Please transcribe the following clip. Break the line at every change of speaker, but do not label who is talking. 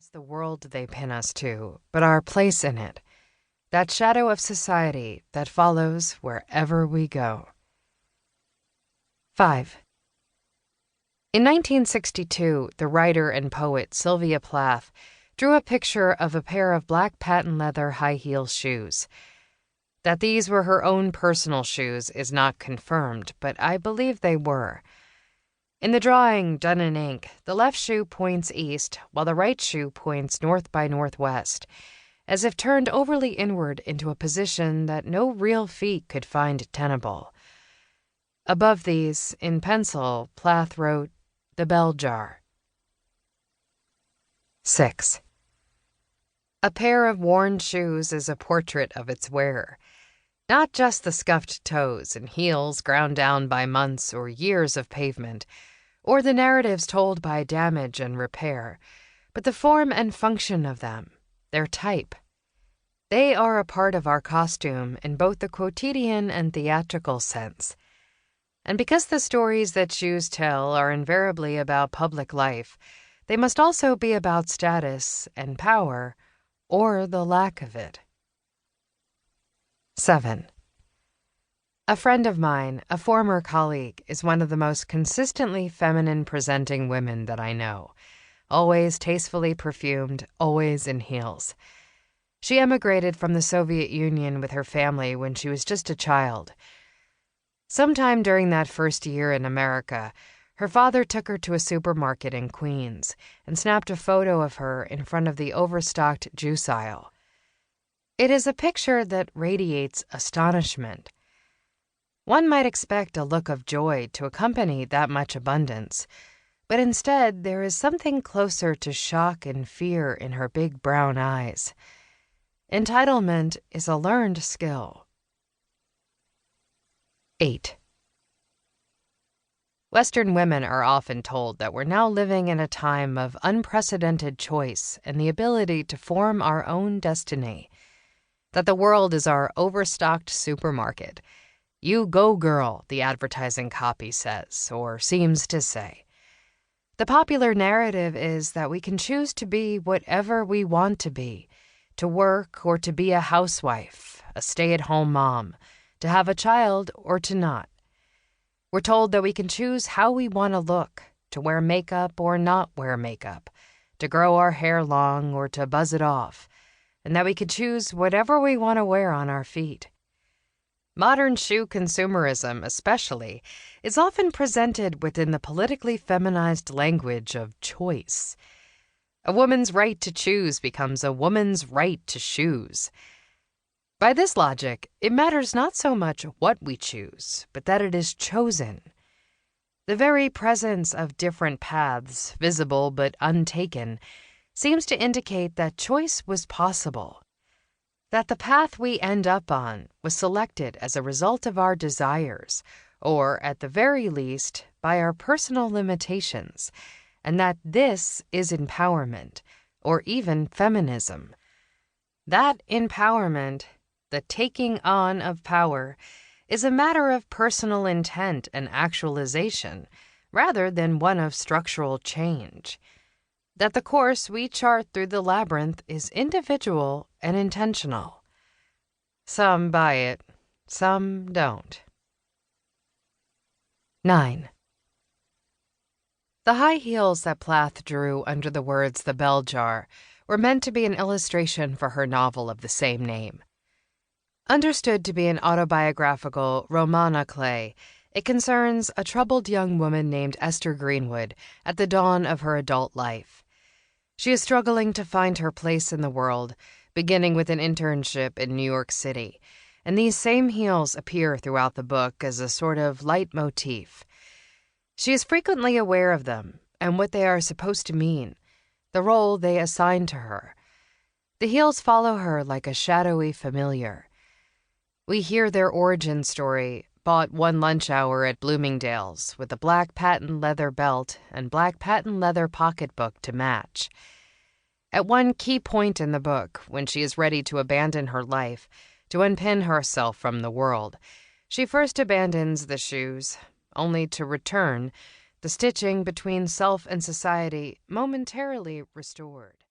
is the world they pin us to, but our place in it, that shadow of society that follows wherever we go. 5. In 1962, the writer and poet Sylvia Plath drew a picture of a pair of black patent leather high-heel shoes. That these were her own personal shoes is not confirmed, but I believe they were. In the drawing, done in ink, the left shoe points east, while the right shoe points north by northwest, as if turned overly inward into a position that no real feet could find tenable. Above these, in pencil, Plath wrote, "The Bell Jar." 6. A pair of worn shoes is a portrait of its wearer. Not just the scuffed toes and heels ground down by months or years of pavement, or the narratives told by damage and repair, but the form and function of them, their type. They are a part of our costume in both the quotidian and theatrical sense. And because the stories that shoes tell are invariably about public life, they must also be about status and power, or the lack of it. 7. A friend of mine, a former colleague, is one of the most consistently feminine-presenting women that I know. Always tastefully perfumed, always in heels. She emigrated from the Soviet Union with her family when she was just a child. Sometime during that first year in America, her father took her to a supermarket in Queens and snapped a photo of her in front of the overstocked juice aisle. It is a picture that radiates astonishment. One might expect a look of joy to accompany that much abundance, but instead there is something closer to shock and fear in her big brown eyes. Entitlement is a learned skill. 8. Western women are often told that we're now living in a time of unprecedented choice and the ability to form our own destiny. That the world is our overstocked supermarket. "You go, girl," the advertising copy says, or seems to say. The popular narrative is that we can choose to be whatever we want to be, to work or to be a housewife, a stay-at-home mom, to have a child or to not. We're told that we can choose how we want to look, to wear makeup or not wear makeup, to grow our hair long or to buzz it off, and that we can choose whatever we want to wear on our feet. Modern shoe consumerism, especially, is often presented within the politically feminized language of choice. A woman's right to choose becomes a woman's right to shoes. By this logic, it matters not so much what we choose, but that it is chosen. The very presence of different paths, visible but untaken, seems to indicate that choice was possible. That the path we end up on was selected as a result of our desires, or, at the very least, by our personal limitations, and that this is empowerment, or even feminism. That empowerment, the taking on of power, is a matter of personal intent and actualization, rather than one of structural change. That the course we chart through the labyrinth is individual and intentional. Some buy it, some don't. 9. The high heels that Plath drew under the words "the bell jar" were meant to be an illustration for her novel of the same name. Understood to be an autobiographical roman à clef, it concerns a troubled young woman named Esther Greenwood at the dawn of her adult life. She is struggling to find her place in the world, beginning with an internship in New York City, and these same heels appear throughout the book as a sort of leitmotif. She is frequently aware of them and what they are supposed to mean, the role they assign to her. The heels follow her like a shadowy familiar. We hear their origin story, bought one lunch hour at Bloomingdale's with a black patent leather belt and black patent leather pocketbook to match. At one key point in the book, when she is ready to abandon her life, to unpin herself from the world, she first abandons the shoes, only to return, the stitching between self and society momentarily restored.